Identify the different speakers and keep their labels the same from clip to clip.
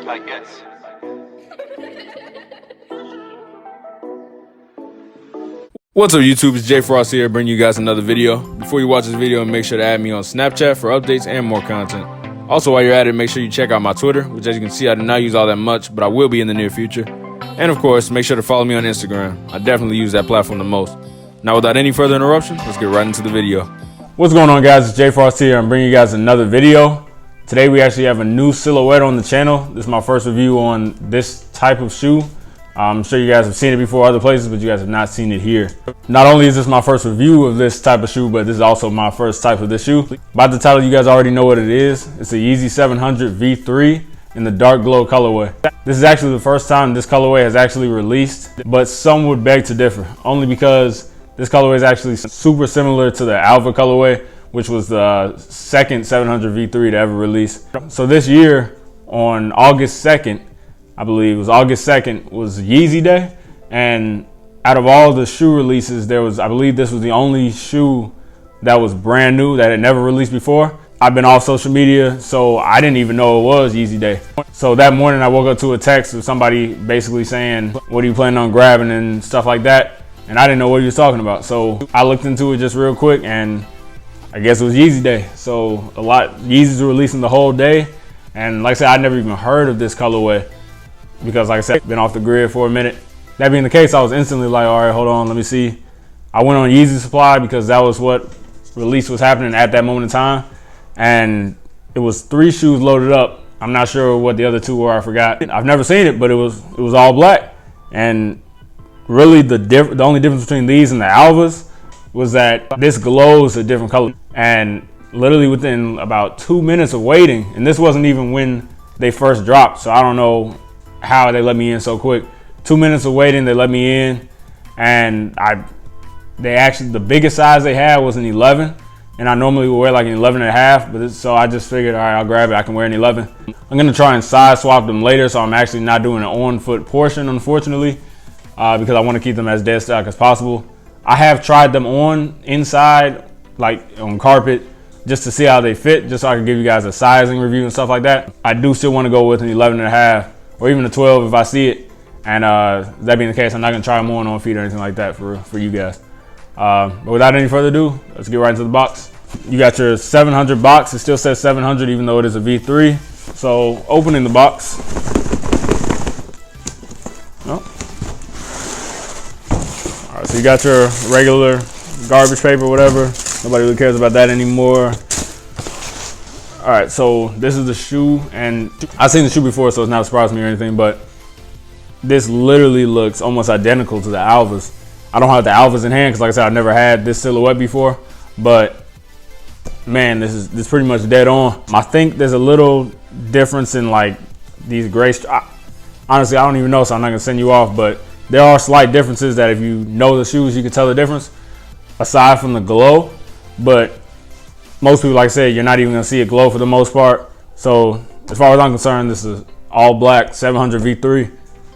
Speaker 1: I guess.
Speaker 2: What's up YouTube, it's Jayefrosty here bringing you guys another video. Before you watch this video, make sure to add me on Snapchat for updates and more content. Also, while you're at it, make sure you check out my Twitter, which as you can see I do not use all that much, but I will be in the near future. And of course, make sure to follow me on Instagram. I definitely use that platform the most. Now without any further interruption, let's get right into the video. What's going on guys, it's Jayefrosty here. I'm bringing you guys another video. Today we actually have a new silhouette on the channel. This is my first review on this type of shoe. I'm sure you guys have seen it before other places, but you guys have not seen it here. Not only is this my first review of this type of shoe, but this is also my first type of this shoe. By the title, you guys already know what it is. It's a Yeezy 700 V3 in the dark glow colorway. This is actually the first time this colorway has actually released, but some would beg to differ, only because this colorway is actually super similar to the Alpha colorway, which was the second 700 V3 to ever release. So this year, on August 2nd, I believe it was August 2nd, was Yeezy Day. And out of all the shoe releases, I believe this was the only shoe that was brand new that had never released before. I've been off social media, so I didn't even know it was Yeezy Day. So that morning I woke up to a text of somebody basically saying, what are you planning on grabbing and stuff like that? And I didn't know what he was talking about. So I looked into it just real quick and I guess it was Yeezy Day. So Yeezys were releasing the whole day. And like I said, I'd never even heard of this colorway, because like I said, been off the grid for a minute. That being the case, I was instantly like, all right, hold on, let me see. I went on Yeezy Supply because that was what release was happening at that moment in time. And it was 3 shoes loaded up. I'm not sure what the other 2 were, I forgot. I've never seen it, but it was all black. And really the only difference between these and the Alphas was that this glows a different color. And literally within about 2 minutes of waiting, and this wasn't even when they first dropped, so I don't know how they let me in so quick. 2 minutes of waiting, they let me in, and the biggest size they had was an 11, and I normally would wear like an 11 and a half, so I just figured, all right, I'll grab it, I can wear an 11. I'm gonna try and size swap them later, so I'm actually not doing an on-foot portion, unfortunately, because I wanna keep them as dead stock as possible. I have tried them on inside, like on carpet, just to see how they fit, just so I can give you guys a sizing review and stuff like that. I do still wanna go with an 11 and a half, or even a 12 if I see it. And that being the case, I'm not gonna try them on feet or anything like that for you guys. But without any further ado, let's get right into the box. You got your 700 box. It still says 700 even though it is a V3. So opening the box. Oh. All right, so you got your regular garbage paper, whatever. Nobody really cares about that anymore. All right, so this is the shoe, and I've seen the shoe before, so it's not surprising me or anything, but this literally looks almost identical to the Alphas. I don't have the Alphas in hand because, like I said, I've never had this silhouette before, but man, this is pretty much dead on. I think there's a little difference in like these gray. Honestly, I don't even know, so I'm not gonna send you off, but there are slight differences that if you know the shoes, you can tell the difference aside from the glow. But most people, like I said, you're not even gonna see it glow for the most part. So as far as I'm concerned, this is all black 700 V3.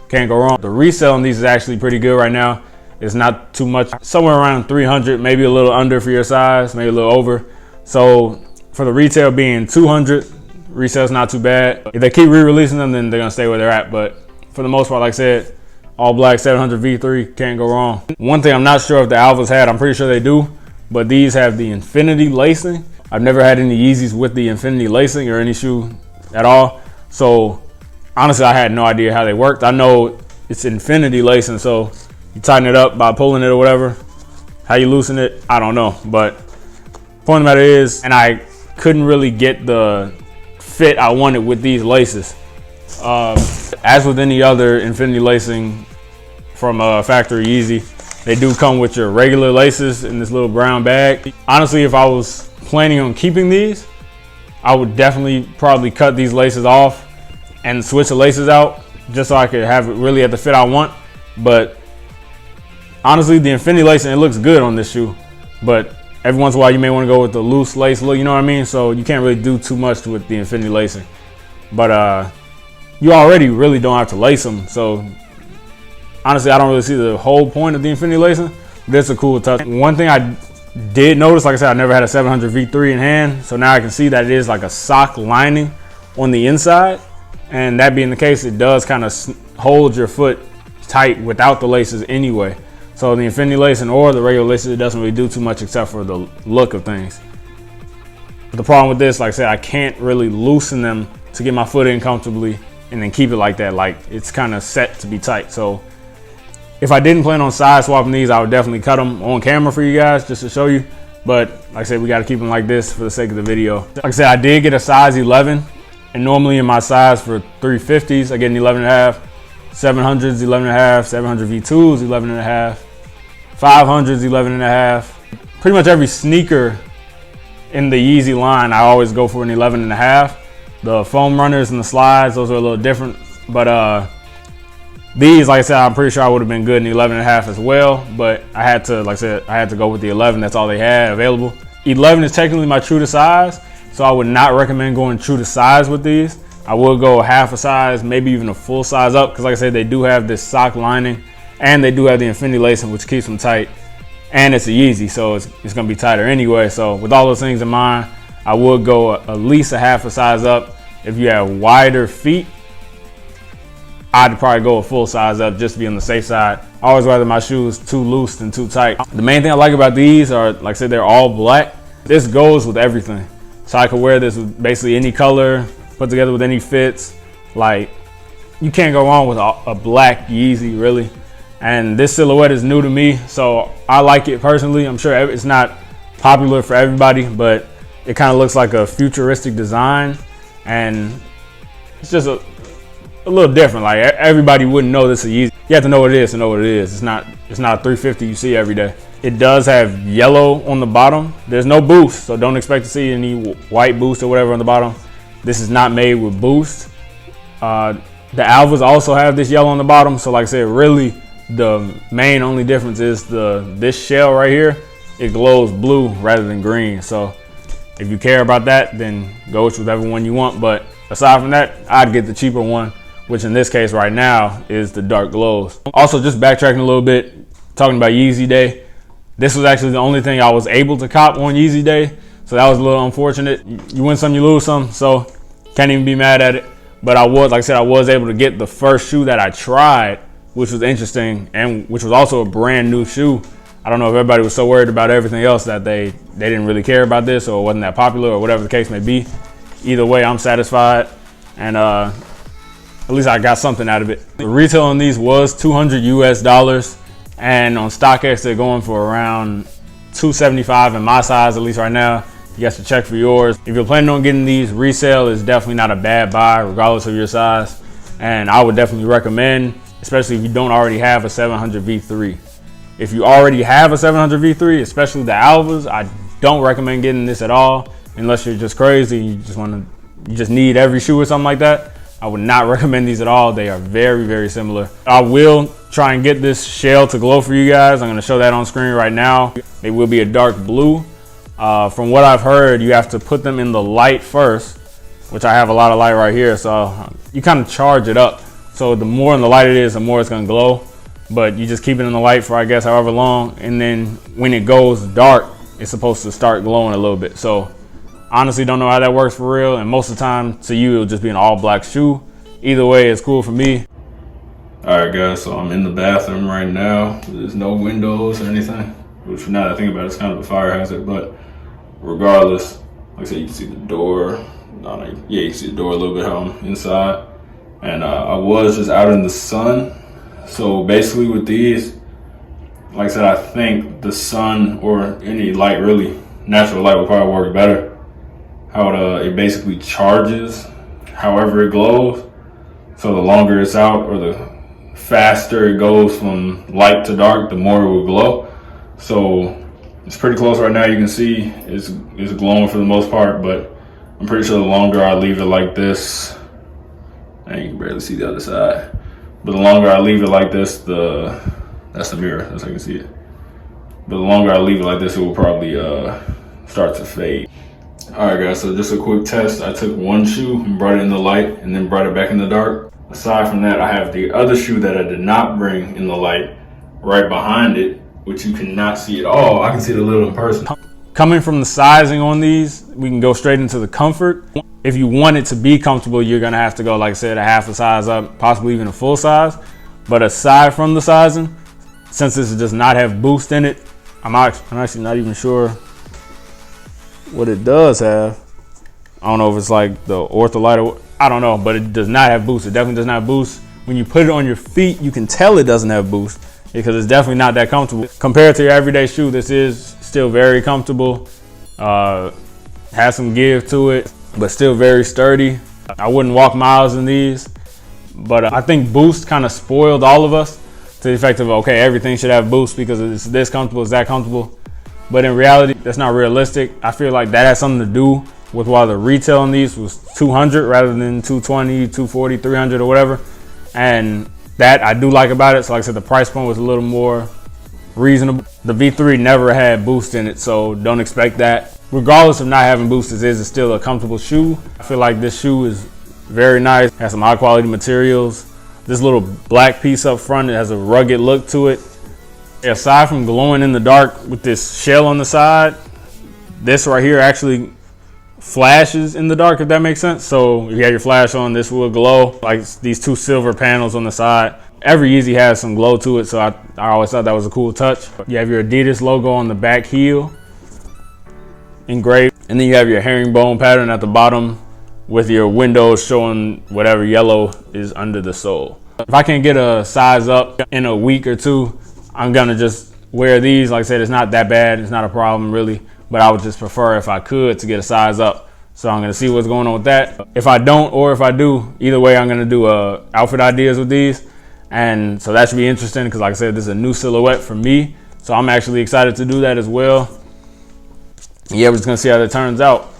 Speaker 2: Can't go wrong. The resale on these is actually pretty good right now. It's not too much, somewhere around 300, maybe a little under for your size, maybe a little over. So for the retail being 200, resale's not too bad. If they keep re-releasing them, then they're gonna stay where they're at. But for the most part, like I said, all black 700 V3, can't go wrong. One thing I'm not sure if the Alphas had, I'm pretty sure they do, but these have the infinity lacing. I've never had any Yeezys with the infinity lacing or any shoe at all. So honestly, I had no idea how they worked. I know it's infinity lacing, so you tighten it up by pulling it or whatever. How you loosen it, I don't know. But point of the matter is, and I couldn't really get the fit I wanted with these laces. As with any other infinity lacing from factory Yeezy, they do come with your regular laces in this little brown bag. Honestly, if I was planning on keeping these, I would definitely probably cut these laces off and switch the laces out just so I could have it really at the fit I want. But honestly, the infinity lacing, it looks good on this shoe, but every once in a while you may want to go with the loose lace look, you know what I mean? So you can't really do too much with the infinity lacing. But you already really don't have to lace them, so honestly, I don't really see the whole point of the infinity lacing. That's a cool touch. One thing I did notice, like I said, I never had a 700 V3 in hand, so now I can see that it is like a sock lining on the inside.
Speaker 1: And that being the case, it does kind of hold your foot tight without the laces anyway. So the infinity lacing or the regular laces, it doesn't really do too much except for the look of things. But the problem with this, like I said, I can't really loosen them to get my foot in comfortably and then keep it like that. Like it's kind of set to be tight. So if I didn't plan on side swapping these, I would definitely cut them on camera for you guys just to show you. But like I said, we got to keep them like this for the sake of the video. Like I said, I did get a size 11, and normally in my size for 350s, I get an 11.5, 700s 11.5, 700 V2s 11.5, 500s 11.5. Pretty much every sneaker in the Yeezy line, I always go for an 11.5. The foam runners and the slides, those are a little different. But these, like I said, I'm pretty sure I would have been good in 11.5 as well. But I had to, like I said, I had to go with the 11. That's all they had available. 11 is technically my true to size, so I would not recommend going true to size with these. I would go half a size, maybe even a full size up, because like I said, they do have this sock lining and they do have the infinity lacing, which keeps them tight. And it's a Yeezy, so it's going to be tighter anyway. So with all those things in mind, I would go at least a half a size up. If you have wider feet, I'd probably go a full size up just to be on the safe side. I always rather my shoes too loose than too tight. The main thing I like about these are, like I said, they're all black. This goes with everything. So I could wear this with basically any color, put together with any fits. Like, you can't go wrong with a black Yeezy, really. And this silhouette is new to me, so I like it personally. I'm sure it's not popular for everybody, but it kind of looks like a futuristic design, and it's just a little different. Like, everybody wouldn't know this is Yeezy. You have to know what it is to know what it is. It's not a 350 you see every day. It does have yellow on the bottom. There's no boost, so don't expect to see any white boost or whatever on the bottom. This is not made with boost. The Alvas also have this yellow on the bottom, so like I said, really the main only difference is this shell right here. It glows blue rather than green. So if you care about that, then go with whichever one you want. But aside from that, I'd get the cheaper one, which in this case right now is the dark glows. Also, just backtracking a little bit, talking about Yeezy Day. This was actually the only thing I was able to cop on Yeezy Day, so that was a little unfortunate. You win some, you lose some, so can't even be mad at it. But I was, like I said, I was able to get the first shoe that I tried, which was interesting, and which was also a brand new shoe. I don't know if everybody was so worried about everything else that they didn't really care about this, or it wasn't that popular, or whatever the case may be. Either way, I'm satisfied, and at least I got something out of it. The retail on these was $200 US, and on StockX they're going for around $275 in my size, at least right now. You guys should check for yours. If you're planning on getting these, resale is definitely not a bad buy, regardless of your size. And I would definitely recommend, especially if you don't already have a 700 V3. If you already have a 700 V3, especially the Alvas, I don't recommend getting this at all, unless you're just crazy. You just need every shoe or something like that. I would not recommend these at all. They are very, very similar. I will try and get this shell to glow for you guys. I'm gonna show that on screen right now. It will be a dark blue. From what I've heard, you have to put them in the light first, which I have a lot of light right here. So you kind of charge it up. So the more in the light it is, the more it's gonna glow. But you just keep it in the light for, I guess, however long. And then when it goes dark, it's supposed to start glowing a little bit. So honestly, don't know how that works for real. And most of the time, to you, it'll just be an all black shoe. Either way, it's cool for me.
Speaker 2: All right, guys, so I'm in the bathroom right now. There's no windows or anything, which now that I think about it, it's kind of a fire hazard. But regardless, like I said, you can see the door. Yeah, you can see the door a little bit how I'm inside. And I was just out in the sun. So basically with these, like I said, I think the sun or any light, really, natural light will probably work better. How it basically charges however it glows. So the longer it's out or the faster it goes from light to dark, the more it will glow. So it's pretty close right now. You can see it's glowing for the most part, but I'm pretty sure the longer I leave it like this, and you can barely see the other side, but the longer I leave it like this, that's the mirror, that's how you can see it. But the longer I leave it like this, it will probably start to fade. All right, guys, so just a quick test. I took one shoe and brought it in the light and then brought it back in the dark. Aside from that, I have the other shoe that I did not bring in the light right behind it, which you cannot see at all. I can see it a little in person.
Speaker 1: Coming from the sizing on these, we can go straight into the comfort. if you want it to be comfortable, you're gonna have to go, like I said, a half a size up, possibly even a full size. But aside from the sizing, since this does not have boost in it, I'm actually not even sure what it does have. I don't know if it's like the Ortholite or I don't know, but it does not have boost. It definitely does not boost. When you put it on your feet, you can tell it doesn't have boost because it's definitely not that comfortable. Compared to your everyday shoe, this is still very comfortable. Has some give to it, but still very sturdy. I wouldn't walk miles in these, but I think boost kind of spoiled all of us to the effect of, okay, everything should have boost because it's this comfortable, it's that comfortable. But in reality, that's not realistic. I feel like that has something to do with why the retail on these was $200 rather than $220, $240, $300 or whatever. And that I do like about it. So like I said, the price point was a little more reasonable. The V3 never had boost in it, so don't expect that. Regardless of not having boost, it's still a comfortable shoe. I feel like this shoe is very nice. Has some high quality materials. This little black piece up front, it has a rugged look to it. Aside from glowing in the dark with this shell on the side, this right here actually flashes in the dark, if that makes sense. So if you have your flash on, this will glow, like these two silver panels on the side. Every Yeezy has some glow to it, so I always thought that was a cool touch. You have your Adidas logo on the back heel engraved, and then you have your herringbone pattern at the bottom with your windows showing whatever yellow is under the sole. If I can get a size up in a week or two, I'm gonna just wear these. Like I said, it's not that bad, it's not a problem really, but I would just prefer, if I could, to get a size up. So I'm gonna see what's going on with that. If I don't, or if I do, either way, I'm gonna do outfit ideas with these. And so that should be interesting because, like I said, this is a new silhouette for me. So I'm actually excited to do that as well. Yeah, we're just gonna see how that turns out.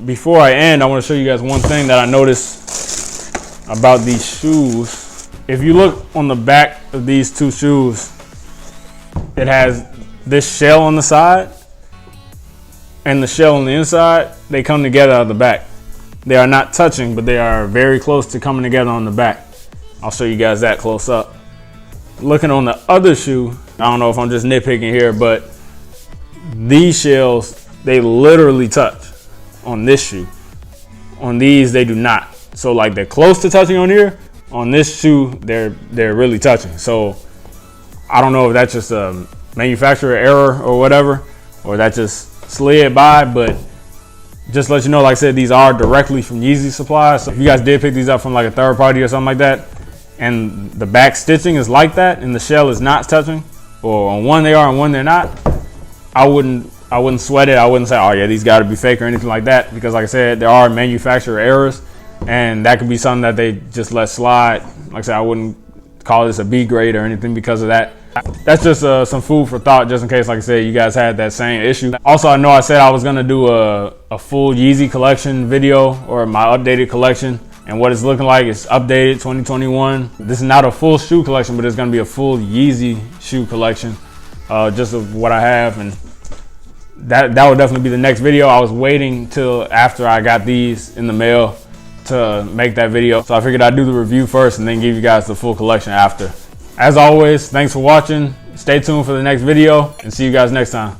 Speaker 1: Before I end, I wanna show you guys one thing that I noticed about these shoes. If you look on the back of these two shoes, it has this shell on the side and the shell on the inside. They come together out of the back. They are not touching, but they are very close to coming together on the back. I'll show you guys that close up. Looking on the other shoe, I don't know if I'm just nitpicking here, but these shells, they literally touch on this shoe. On these, they do not. So like they're close to touching on here. On this shoe, they're really touching. So I don't know if that's just a manufacturer error or whatever, or that just slid by, but just to let you know, like I said, these are directly from Yeezy supplies. So if you guys did pick these up from like a third party or something like that, and the back stitching is like that and the shell is not touching, or on one they are and one they're not, I wouldn't sweat it. I wouldn't say, oh yeah, these gotta be fake or anything like that, because like I said, there are manufacturer errors, and that could be something that they just let slide. Like I said, I wouldn't call this a B grade or anything because of that. That's just some food for thought, just in case, like I said, you guys had that same issue. Also, I know I said I was gonna do a full Yeezy collection video, or my updated collection, and what it's looking like. It's updated 2021. This is not a full shoe collection, but it's gonna be a full Yeezy shoe collection, just of what I have, and that would definitely be the next video. I was waiting till after I got these in the mail to make that video, so I figured I'd do the review first and then give you guys the full collection after. As always, thanks for watching. Stay tuned for the next video, and see you guys next time.